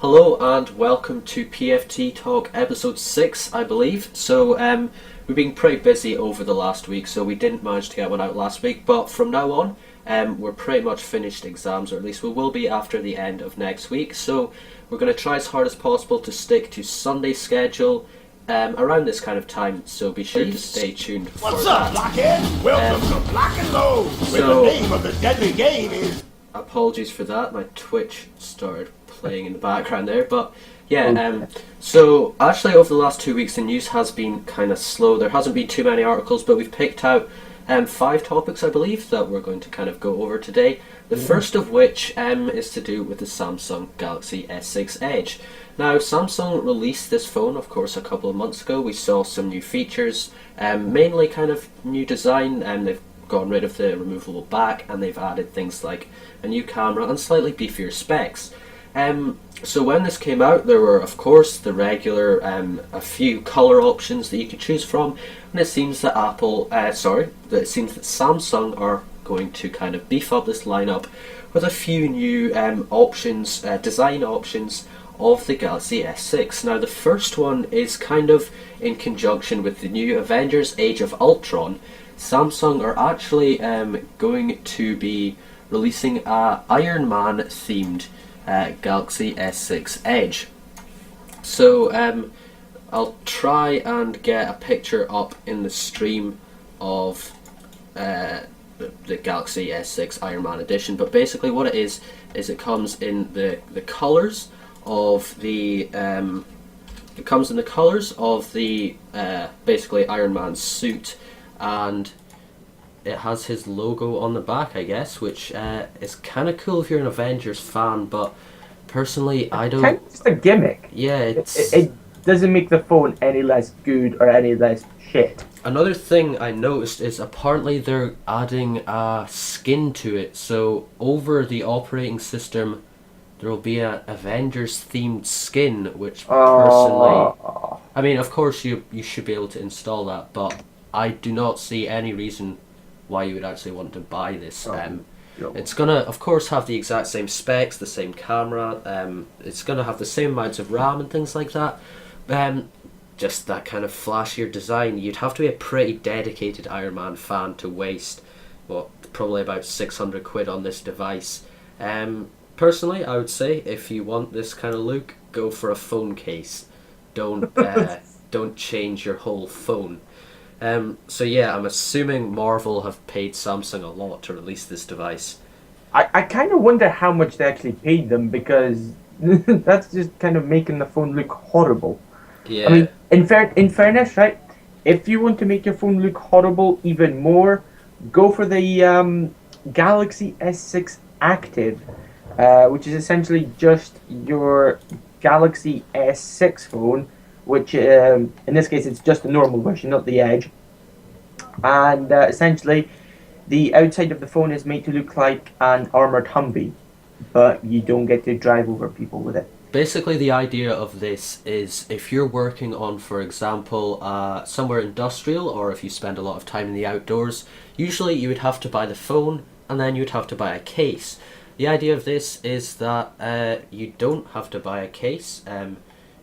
Hello and welcome to PFT Talk episode 6, I believe. So we've been pretty busy over the last week, so we didn't manage to get one out last week. But from now on, we're pretty much finished exams, or at least we will be after the end of next week. So we're going to try as hard as possible to stick to Sunday schedule around this kind of time. So be sure to stay tuned for What's that. up, blockhead? Welcome to Block and Load, where the name of the deadly game is... Apologies for that, my Twitch started playing in the background there, but yeah, so actually over the last 2 weeks the news has been kind of slow. There hasn't been too many articles, but we've picked out 5 topics, I believe, that we're going to kind of go over today. The first of which is to do with the Samsung Galaxy S6 Edge. Now, Samsung released this phone, of course, a couple of months ago. We saw some new features, mainly kind of new design, and they've gotten rid of the removable back, and they've added things like a new camera and slightly beefier specs. So when this came out, there were, of course, the regular a few color options that you could choose from, and it seems that Samsung are going to kind of beef up this lineup with a few new options, design options of the Galaxy S6. Now, the first one is kind of in conjunction with the new Avengers: Age of Ultron. Samsung are actually going to be releasing a Iron Man themed Galaxy S6 Edge. So I'll try and get a picture up in the stream of the Galaxy S6 Iron Man edition, but basically what it is it comes in the colours of the basically Iron Man suit, and it has his logo on the back, I guess, which is kind of cool if you're an Avengers fan, but personally I don't... It's just a gimmick. Yeah, it doesn't make the phone any less good or any less shit. Another thing I noticed is apparently they're adding a skin to it, so over the operating system there will be an Avengers themed skin, which personally... I mean, of course you should be able to install that, but I do not see any reason why you would actually want to buy this. It's gonna, of course, have the exact same specs, the same camera, it's gonna have the same amounts of RAM and things like that. Just that kind of flashier design. You'd have to be a pretty dedicated Iron Man fan to waste, probably about 600 quid on this device. Personally, I would say if you want this kind of look, go for a phone case. Don't change your whole phone. So yeah, I'm assuming Marvel have paid Samsung a lot to release this device. I kind of wonder how much they actually paid them, because that's just kind of making the phone look horrible. Yeah. I mean, in fairness, right? If you want to make your phone look horrible even more, go for the Galaxy S6 Active, which is essentially just your Galaxy S6 phone, which in this case it's just the normal version, not the Edge. And essentially the outside of the phone is made to look like an armoured Humvee, but you don't get to drive over people with it. Basically, the idea of this is if you're working on, for example, somewhere industrial, or if you spend a lot of time in the outdoors, usually you would have to buy the phone and then you'd have to buy a case. The idea of this is that you don't have to buy a case.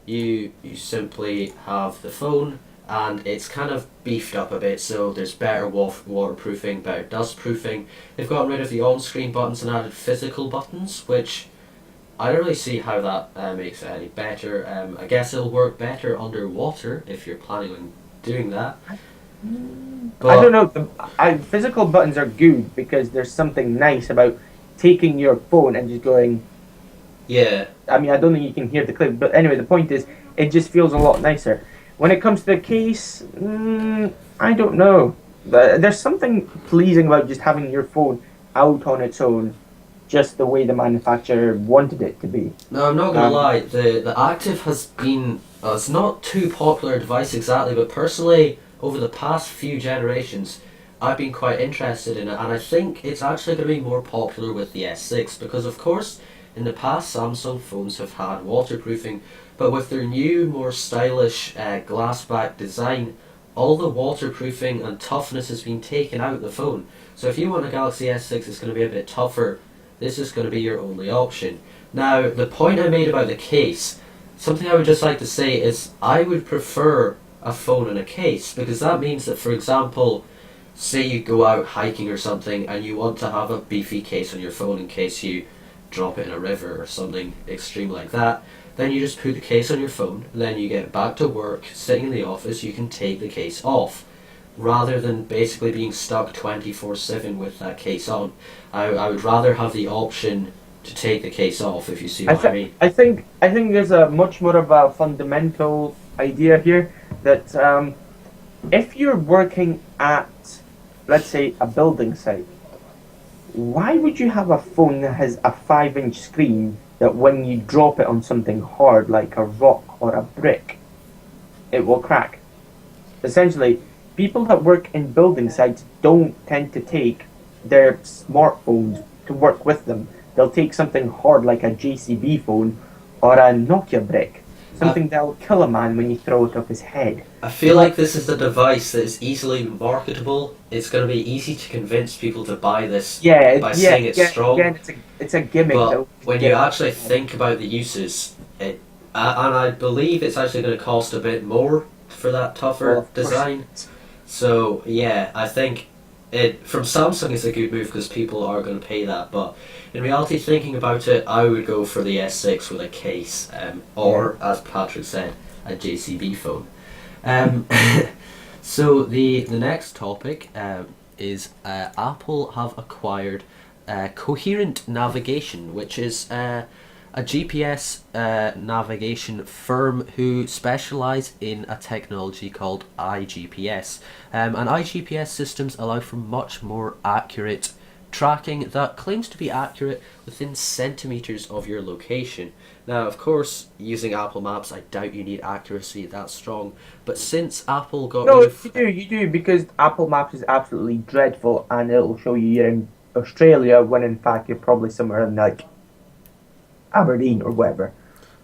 You simply have the phone, and it's kind of beefed up a bit, so there's better waterproofing, better dustproofing. They've gotten rid of the on-screen buttons and added physical buttons, which I don't really see how that makes it any better. I guess it'll work better underwater if you're planning on doing that. But I don't know. Physical buttons are good because there's something nice about taking your phone and just going... Yeah. I mean, I don't think you can hear the clip, but anyway, the point is, it just feels a lot nicer. When it comes to the case, I don't know. There's something pleasing about just having your phone out on its own, just the way the manufacturer wanted it to be. No, I'm not going to lie, the Active has been... it's not too popular a device exactly, but personally, over the past few generations, I've been quite interested in it, and I think it's actually going to be more popular with the S6, because of course, in the past Samsung phones have had waterproofing, but with their new, more stylish glass back design, all the waterproofing and toughness has been taken out of the phone. So if you want a Galaxy S6 it's going to be a bit tougher, this is going to be your only option. Now, the point I made about the case, something I would just like to say is I would prefer a phone in a case, because that means that, for example, say you go out hiking or something and you want to have a beefy case on your phone in case you drop it in a river or something extreme like that, then you just put the case on your phone, and then you get back to work, sitting in the office, you can take the case off, rather than basically being stuck 24/7 with that case on. I would rather have the option to take the case off, if you see what I mean. I think there's a much more of a fundamental idea here that if you're working at, let's say, a building site, why would you have a phone that has a 5-inch screen that when you drop it on something hard like a rock or a brick, it will crack? Essentially, people that work in building sites don't tend to take their smartphones to work with them. They'll take something hard like a JCB phone or a Nokia brick. Something that'll kill a man when you throw it off his head. I feel like this is the device that is easily marketable. It's going to be easy to convince people to buy this by saying it's strong. Yeah, it's a gimmick. But when you actually think about the uses, and I believe it's actually going to cost a bit more for that tougher design. So yeah, I think from Samsung it's a good move because people are going to pay that. But in reality, thinking about it, I would go for the S6 with a case, or as Patryk said, a JCB phone. So the next topic is Apple have acquired Coherent Navigation, which is a GPS navigation firm who specialise in a technology called iGPS. And iGPS systems allow for much more accurate tracking that claims to be accurate within centimetres of your location. Now, of course, using Apple Maps, I doubt you need accuracy that strong. But since Apple got rid of... you do, because Apple Maps is absolutely dreadful, and it'll show you you're in Australia when in fact you're probably somewhere in like Aberdeen or wherever.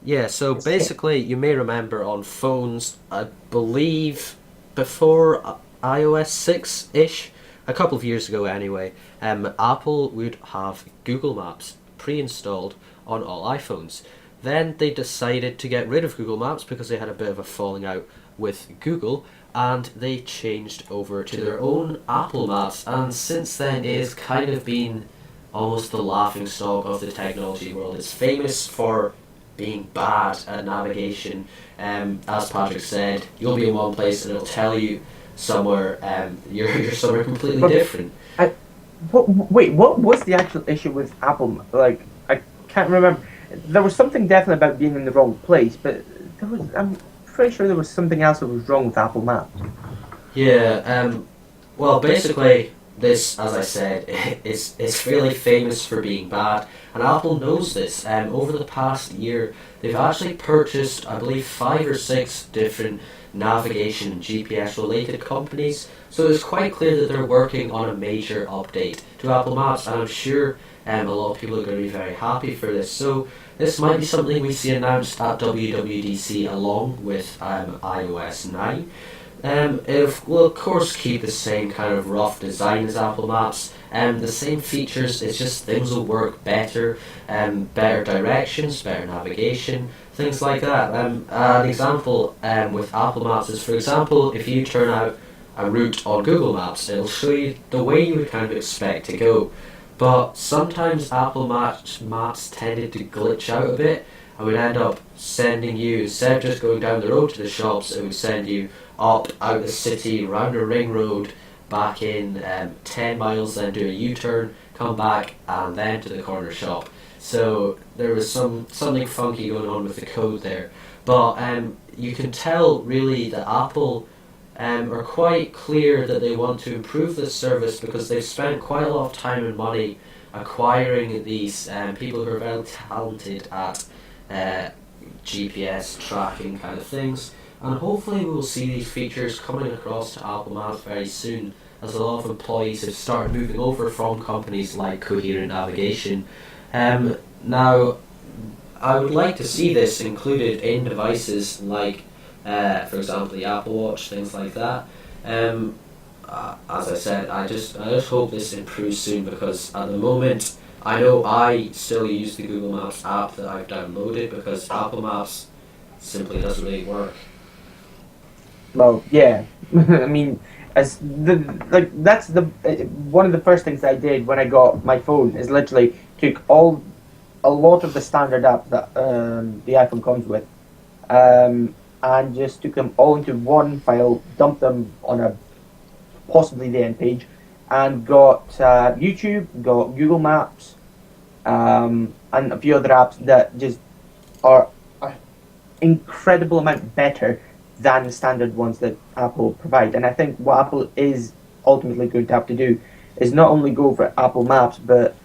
Yeah, so basically, you may remember on phones, I believe before iOS 6-ish, a couple of years ago anyway, Apple would have Google Maps pre-installed on all iPhones. Then they decided to get rid of Google Maps because they had a bit of a falling out with Google, and they changed over to their own Apple Maps, and since then it has kind of been almost the laughingstock of the technology world. It's famous for being bad at navigation. As Patryk said, you'll be in one place and it'll tell you somewhere you're somewhere completely different. Wait, what was the actual issue with Apple? Like, I can't remember. There was something definitely about being in the wrong place, but I'm pretty sure there was something else that was wrong with Apple Maps. Yeah, well, basically, this, as I said, is fairly famous for being bad, and Apple knows this. Over the past year, they've actually purchased, I believe, 5 or 6 different navigation and GPS related companies, so it's quite clear that they're working on a major update to Apple Maps, and I'm sure a lot of people are going to be very happy for this. So this might be something we see announced at WWDC along with iOS 9. It will of course keep the same kind of rough design as Apple Maps, the same features, it's just things will work better, better directions, better navigation, things like that. An example with Apple Maps is, for example, if you turn out a route on Google Maps, it'll show you the way you would kind of expect to go. But sometimes Apple Maps tended to glitch out a bit, and would end up sending you, instead of just going down the road to the shops, it would send you up out the city, round a ring road, back in 10 miles, then do a U-turn, come back, and then to the corner shop. So there was something funky going on with the code there. But you can tell really that Apple are quite clear that they want to improve this service because they've spent quite a lot of time and money acquiring these people who are very talented at GPS tracking kind of things, and hopefully we will see these features coming across to Apple Maps very soon, as a lot of employees have started moving over from companies like Coherent Navigation. Now, I would like to see this included in devices like, for example, the Apple Watch, things like that. As I said, I just hope this improves soon, because at the moment I know I still use the Google Maps app that I've downloaded because Apple Maps simply doesn't really work. Well, yeah. I mean, as the like that's the one of the first things I did when I got my phone is literally took a lot of the standard apps that the iPhone comes with, and just took them all into one file, dumped them on a possibly the end page, and got YouTube, got Google Maps, and a few other apps that just are an incredible amount better than the standard ones that Apple provide. And I think what Apple is ultimately going to have to do is not only go for Apple Maps, but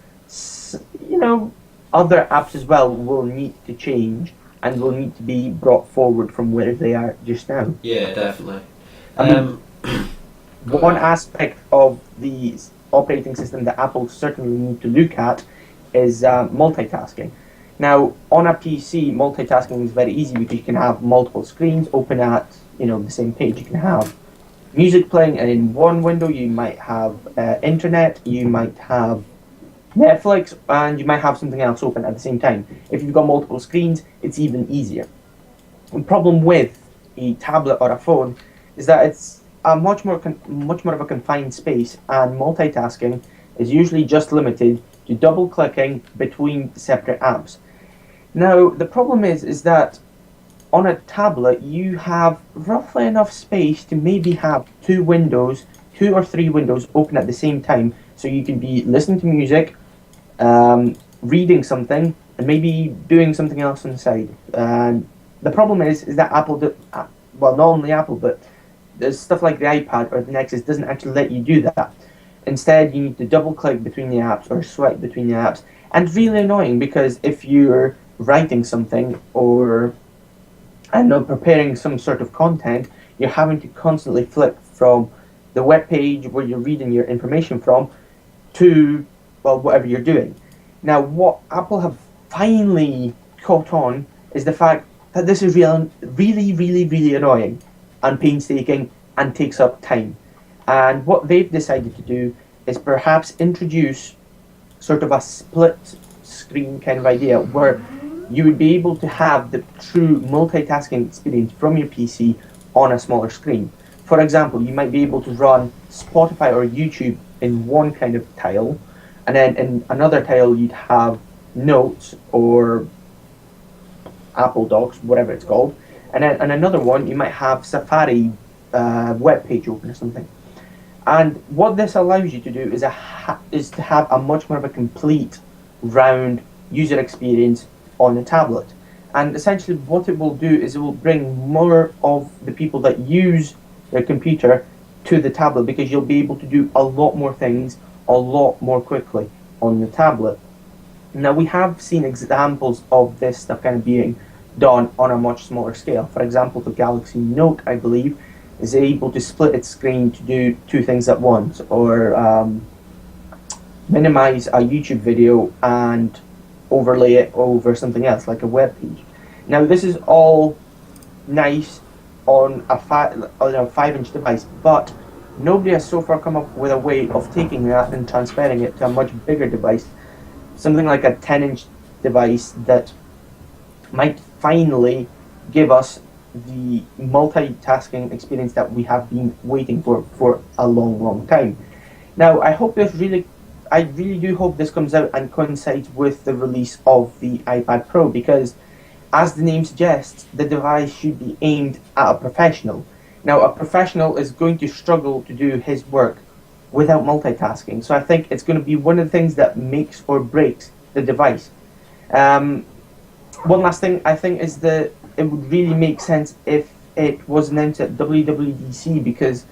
other apps as well will need to change and will need to be brought forward from where they are just now. Yeah, definitely. I mean, one aspect of the operating system that Apple certainly need to look at is multitasking. Now, on a PC, multitasking is very easy because you can have multiple screens open at the same page. You can have music playing, and in one window you might have internet, you might have Netflix, and you might have something else open at the same time. If you've got multiple screens, it's even easier. The problem with a tablet or a phone is that it's a much more of a confined space, and multitasking is usually just limited to double clicking between separate apps. Now, the problem is that on a tablet, you have roughly enough space to maybe have two or three windows open at the same time, so you can be listening to music, reading something, and maybe doing something else on the side. And the problem is that not only Apple, but there's stuff like the iPad or the Nexus doesn't actually let you do that. Instead, you need to double click between the apps or swipe between the apps. And it's really annoying because if you're writing something or preparing some sort of content, you're having to constantly flip from the web page where you're reading your information from to whatever you're doing. Now, what Apple have finally caught on is the fact that this is really, really, really annoying and painstaking and takes up time. And what they've decided to do is perhaps introduce sort of a split screen kind of idea where you would be able to have the true multitasking experience from your PC on a smaller screen. For example, you might be able to run Spotify or YouTube in one kind of tile, and then in another tile you'd have Notes or Apple Docs, whatever it's called, and then in another one you might have Safari web page open or something. And what this allows you to do is to have a much more of a complete, round user experience on the tablet. And essentially what it will do is it will bring more of the people that use their computer to the tablet, because you'll be able to do a lot more things a lot more quickly on the tablet. Now, we have seen examples of this stuff kind of being done on a much smaller scale. For example, the Galaxy Note, I believe, is able to split its screen to do two things at once, or minimize a YouTube video and overlay it over something else, like a web page. Now, this is all nice on a 5-inch device, but nobody has so far come up with a way of taking that and transferring it to a much bigger device, something like a 10-inch device that might finally give us the multitasking experience that we have been waiting for a long, long time. Now, I really do hope this comes out and coincides with the release of the iPad Pro, because, as the name suggests, the device should be aimed at a professional. Now, a professional is going to struggle to do his work without multitasking, so I think it's going to be one of the things that makes or breaks the device. One last thing I think is that it would really make sense if it was announced at WWDC, because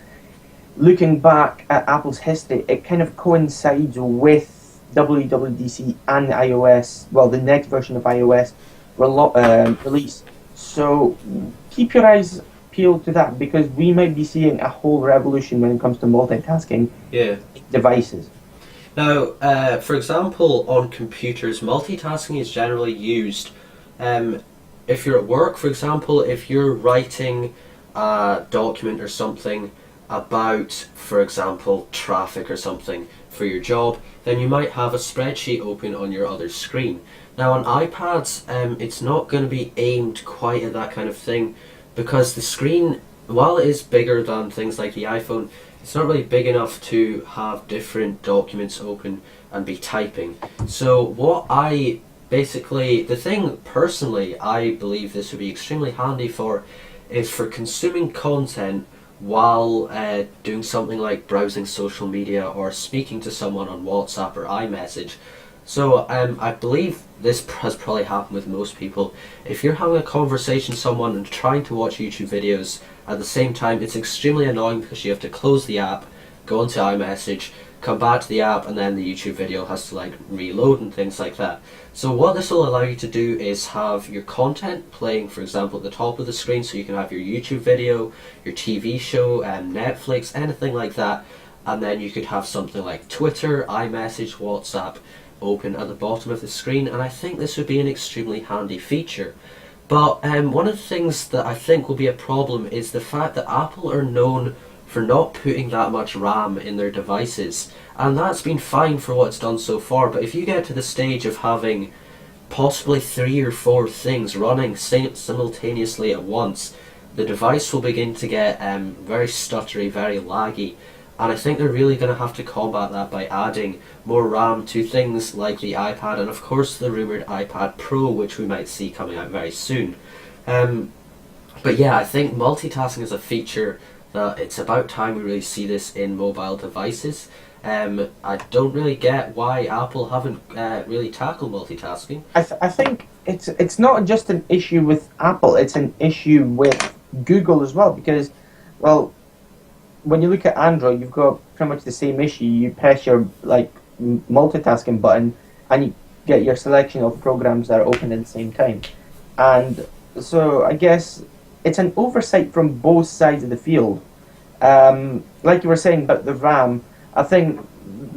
looking back at Apple's history, it kind of coincides with WWDC and the iOS, the next version of iOS release. So keep your eyes peeled to that, because we might be seeing a whole revolution when it comes to multitasking devices. Now, for example, on computers, multitasking is generally used if you're at work. For example, if you're writing a document or something, about, for example, traffic or something for your job, then you might have a spreadsheet open on your other screen. Now on iPads, it's not going to be aimed quite at that kind of thing, because the screen, while it is bigger than things like the iPhone, it's not really big enough to have different documents open and be typing. So the thing personally I believe this would be extremely handy for is for consuming content while doing something like browsing social media or speaking to someone on WhatsApp or iMessage. So I believe this has probably happened with most people. If you're having a conversation with someone and trying to watch YouTube videos at the same time, it's extremely annoying because you have to close the app, go into iMessage, come back to the app, and then the YouTube video has to like reload and things like that. So what this will allow you to do is have your content playing, for example, at the top of the screen, so you can have your YouTube video, your TV show, Netflix, anything like that, and then you could have something like Twitter, iMessage, WhatsApp open at the bottom of the screen, and I think this would be an extremely handy feature. But one of the things that I think will be a problem is the fact that Apple are known for not putting that much RAM in their devices, and that's been fine for what it's done so far. But if you get to the stage of having possibly 3 or 4 things running simultaneously at once, the device will begin to get very stuttery, very laggy, and I think they're really going to have to combat that by adding more RAM to things like the iPad, and of course the rumoured iPad Pro, which we might see coming out very soon. But yeah, I think multitasking is a feature that it's about time we really see this in mobile devices. I don't really get why Apple haven't really tackled multitasking. I think it's not just an issue with Apple, it's an issue with Google as well, because, well, when you look at Android, you've got pretty much the same issue. You press your multitasking button and you get your selection of programs that are open at the same time. And so I guess it's an oversight from both sides of the field. Like you were saying about the RAM, I think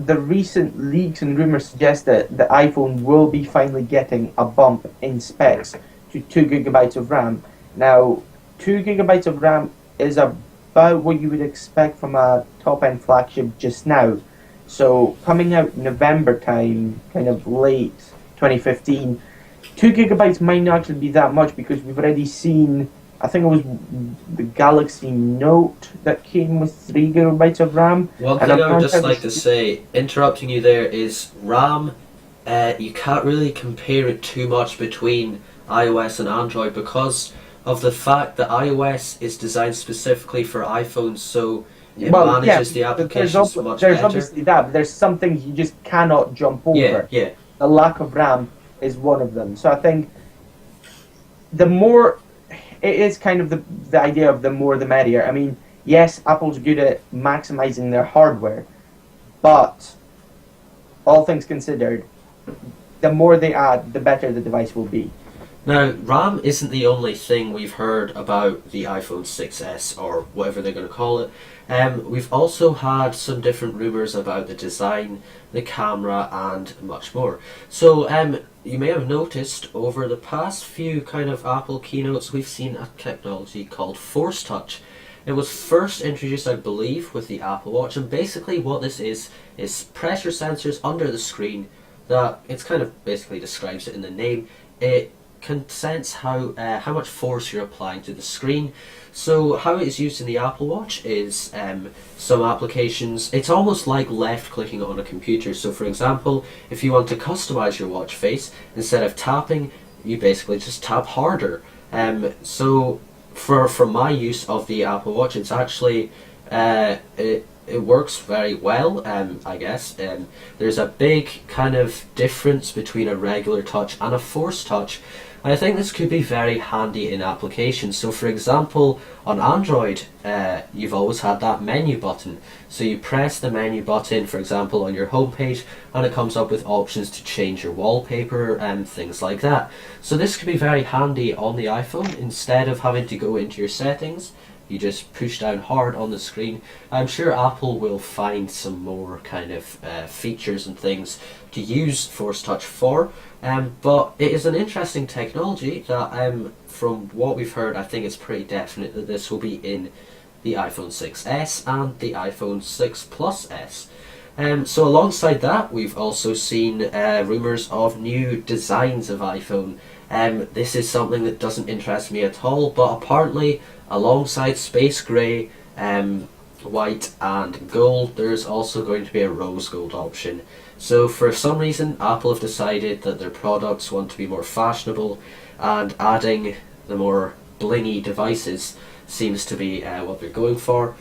the recent leaks and rumours suggest that the iPhone will be finally getting a bump in specs to 2 gigabytes of RAM. Now, 2 gigabytes of RAM is about what you would expect from a top-end flagship just now. So coming out November time, kind of late 2015, 2 gigabytes might not actually be that much, because we've already seen, I think it was the Galaxy Note that came with 3 gigabytes of RAM. One thing I would just like to say, interrupting you there, is RAM, you can't really compare it too much between iOS and Android, because of the fact that iOS is designed specifically for iPhones, so it manages the applications much better. There's obviously that, but there's some things you just cannot jump over. Yeah. The lack of RAM is one of them. So I think the more, it is kind of the idea of the more the merrier. I mean, yes, Apple's good at maximizing their hardware, but all things considered, the more they add, the better the device will be. Now, RAM isn't the only thing we've heard about the iPhone 6s, or whatever they're going to call it. We've also had some different rumours about the design, the camera, and much more. So, you may have noticed over the past few kind of Apple keynotes, we've seen a technology called Force Touch. It was first introduced, I believe, with the Apple Watch, and basically what this is pressure sensors under the screen that, it's kind of basically describes it in the name. It can sense how much force you're applying to the screen. So how it is used in the Apple Watch is some applications, it's almost like left clicking on a computer. So for example, if you want to customize your watch face, instead of tapping, you basically just tap harder. So for my use of the Apple Watch, it's actually it works very well, I guess. There's a big kind of difference between a regular touch and a force touch. I think this could be very handy in applications. So for example, on Android, you've always had that menu button. So you press the menu button, for example, on your home page, and it comes up with options to change your wallpaper and things like that. So this could be very handy on the iPhone. Instead of having to go into your settings, you just push down hard on the screen. I'm sure Apple will find some more kind of features and things to use Force Touch for. But it is an interesting technology that, from what we've heard, I think it's pretty definite that this will be in the iPhone 6s and the iPhone 6 Plus S. So alongside that, we've also seen rumours of new designs of iPhone. This is something that doesn't interest me at all, but apparently alongside space grey, white and gold, there's also going to be a rose gold option. So for some reason, Apple have decided that their products want to be more fashionable, and adding the more blingy devices seems to be what they're going for.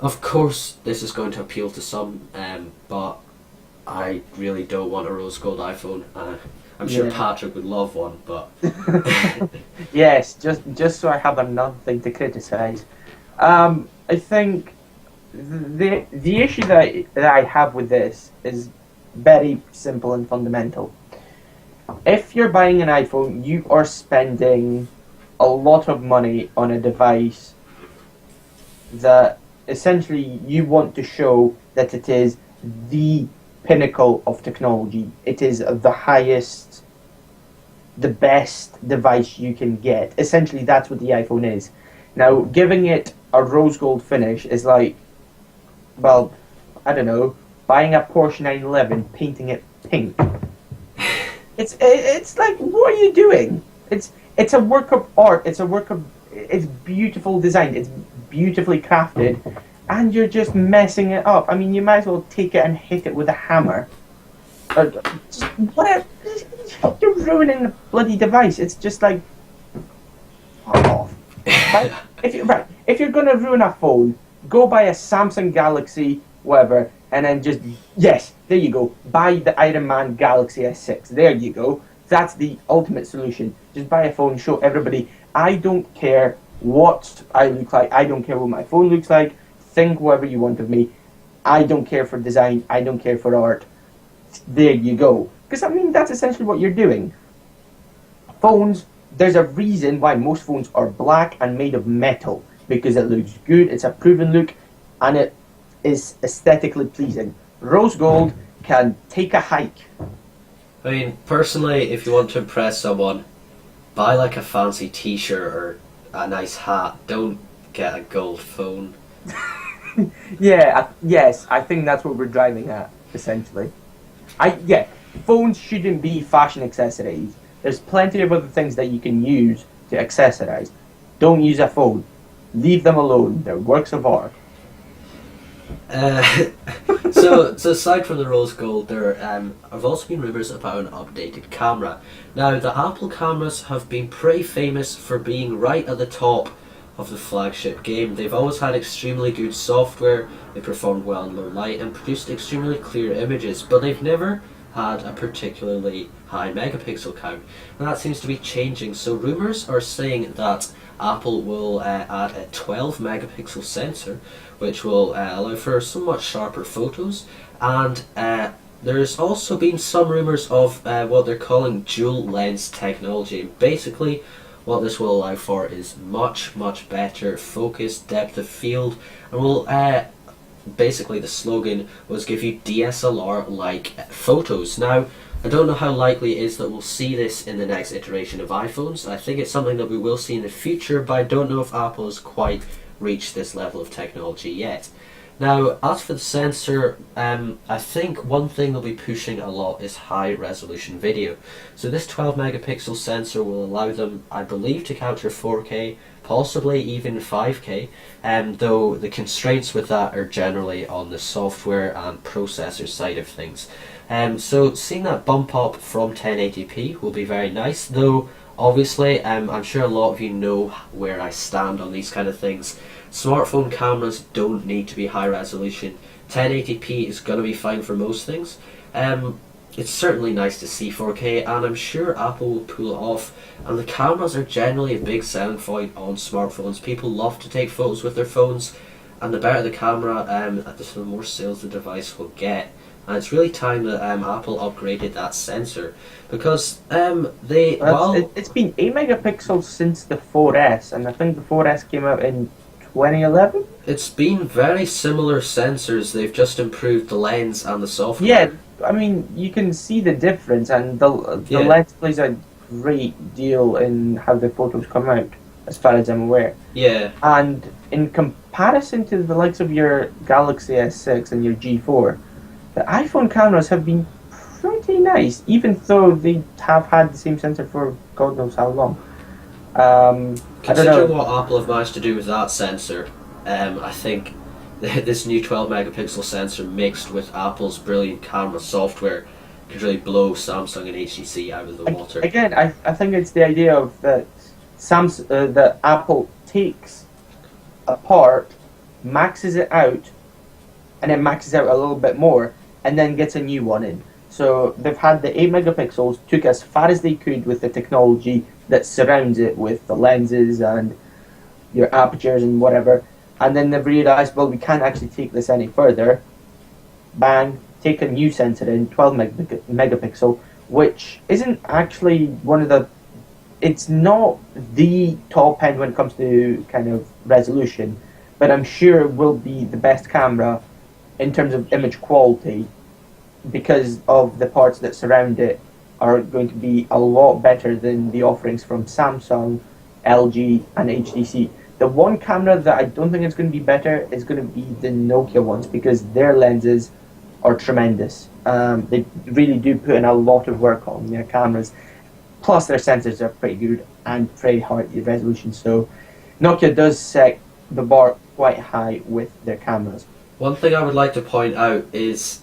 Of course, this is going to appeal to some, but I really don't want a rose gold iPhone. I'm sure Patryk would love one, but yes, just so I have another thing to criticise. I think the issue that I have with this is very simple and fundamental. If you're buying an iPhone, you are spending a lot of money on a device that essentially you want to show that it is the pinnacle of technology. It is the highest, the best device you can get. Essentially, that's what the iPhone is. Now, giving it a rose gold finish is like, well, I don't know, buying a Porsche 911, painting it pink. It's like, what are you doing? It's a work of art. It's beautiful design. It's beautifully crafted, and you're just messing it up. I mean, you might as well take it and hit it with a hammer. Just whatever. You're ruining the bloody device. It's just like, fuck off. Right? If you're gonna ruin a phone, go buy a Samsung Galaxy, whatever, and then just, yes, there you go. Buy the Iron Man Galaxy S6. There you go. That's the ultimate solution. Just buy a phone, show everybody. I don't care what I look like. I don't care what my phone looks like. Think whatever you want of me. I don't care for design. I don't care for art. There you go. Because, I mean, that's essentially what you're doing. Phones, there's a reason why most phones are black and made of metal. Because it looks good, it's a proven look, and it is aesthetically pleasing. Rose gold can take a hike. I mean, personally, if you want to impress someone, buy like a fancy t-shirt or a nice hat. Don't get a gold phone. Yes, I think that's what we're driving at, essentially. Phones shouldn't be fashion accessories. There's plenty of other things that you can use to accessorize. Don't use a phone. Leave them alone. They're works of art. So aside from the rose gold, there have also been rumours about an updated camera. Now, the Apple cameras have been pretty famous for being right at the top of the flagship game. They've always had extremely good software, they performed well in low light and produced extremely clear images, but they've never had a particularly high megapixel count. And that seems to be changing, so rumours are saying that Apple will add a 12 megapixel sensor, which will allow for somewhat sharper photos, and there's also been some rumours of what they're calling dual lens technology. Basically, what this will allow for is much better focus, depth of field, and will basically the slogan was give you DSLR like photos. Now, I don't know how likely it is that we'll see this in the next iteration of iPhones. I think it's something that we will see in the future, but I don't know if Apple has quite reached this level of technology yet. Now, as for the sensor, I think one thing they'll be pushing a lot is high resolution video. So this 12 megapixel sensor will allow them, I believe, to capture 4K, possibly even 5K, though the constraints with that are generally on the software and processor side of things. So seeing that bump up from 1080p will be very nice, though obviously I'm sure a lot of you know where I stand on these kind of things. Smartphone cameras don't need to be high resolution. 1080p is going to be fine for most things. It's certainly nice to see 4K, and I'm sure Apple will pull it off. And the cameras are generally a big selling point on smartphones. People love to take photos with their phones, and the better the camera, the more sales the device will get. And it's really time that Apple upgraded that sensor, because it's been 8 megapixels since the 4S, and I think the 4S came out in 2011? It's been very similar sensors, they've just improved the lens and the software. Yeah, I mean, you can see the difference, and the lens plays a great deal in how the photos come out. as far as I'm aware. Yeah. And in comparison to the likes of your Galaxy S6 and your G4, the iPhone cameras have been pretty nice, even though they have had the same sensor for God knows how long. I don't Considering know. what Apple have managed to do with that sensor, I think this new 12 megapixel sensor mixed with Apple's brilliant camera software could really blow Samsung and HTC out of the water. Again, I think it's the idea of that that Apple takes a part, maxes it out, and then maxes out a little bit more, and then gets a new one in. So they've had the 8 megapixels, took as far as they could with the technology that surrounds it with the lenses and your apertures and whatever, and then they've realized, well, we can't actually take this any further. Bang, take a new sensor in, 12 megapixel, which isn't actually one of the... It's not the top end when it comes to kind of resolution, but I'm sure it will be the best camera in terms of image quality, because of the parts that surround it are going to be a lot better than the offerings from Samsung, LG, and HTC. The one camera that I don't think is going to be better is going to be the Nokia ones, because their lenses are tremendous. They really do put in a lot of work on their cameras. Plus, their sensors are pretty good and pretty high resolution. So, Nokia does set the bar quite high with their cameras. One thing I would like to point out is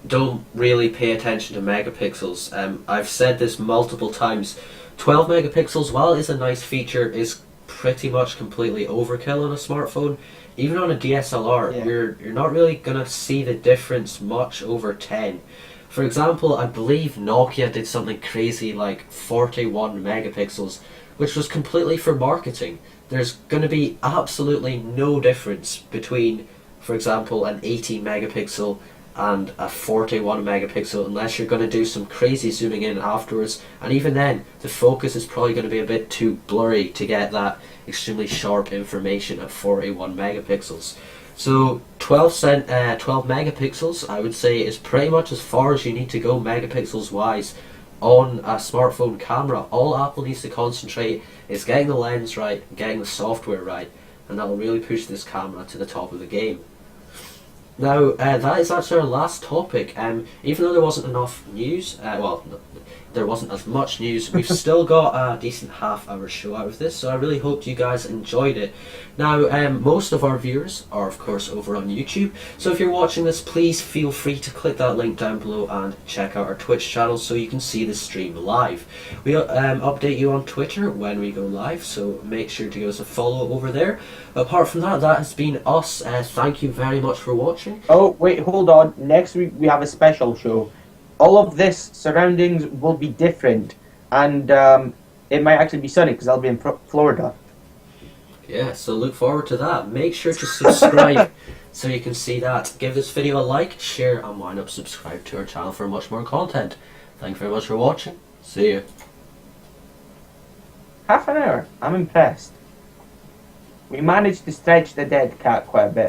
don't really pay attention to megapixels. I've said this multiple times. 12 megapixels, while it is a nice feature, is pretty much completely overkill on a smartphone. Even on a DSLR, Yeah. you're not really gonna see the difference much over 10. For example, I believe Nokia did something crazy like 41 megapixels, which was completely for marketing. There's going to be absolutely no difference between, for example, an 18 megapixel and a 41 megapixel unless you're going to do some crazy zooming in afterwards, and even then the focus is probably going to be a bit too blurry to get that extremely sharp information at 41 megapixels. So 12 megapixels, I would say, is pretty much as far as you need to go megapixels wise on a smartphone camera. All Apple needs to concentrate is getting the lens right, getting the software right, and that will really push this camera to the top of the game. Now, that is actually our last topic. Even though there wasn't enough news, there wasn't as much news, we've still got a decent half-hour show out of this, so I really hope you guys enjoyed it. Now, most of our viewers are, of course, over on YouTube, so if you're watching this, please feel free to click that link down below and check out our Twitch channel so you can see the stream live. We update you on Twitter when we go live, so make sure to give us a follow over there. Apart from that, that has been us. Thank you very much for watching. Oh, wait, hold on. Next week we have a special show. All of this surroundings will be different, and it might actually be sunny because I'll be in Florida. Yeah, so look forward to that. Make sure to subscribe so you can see that. Give this video a like, share, and why not subscribe to our channel for much more content. Thank you very much for watching. See you. Half an hour. I'm impressed. We managed to stretch the dead cat quite a bit.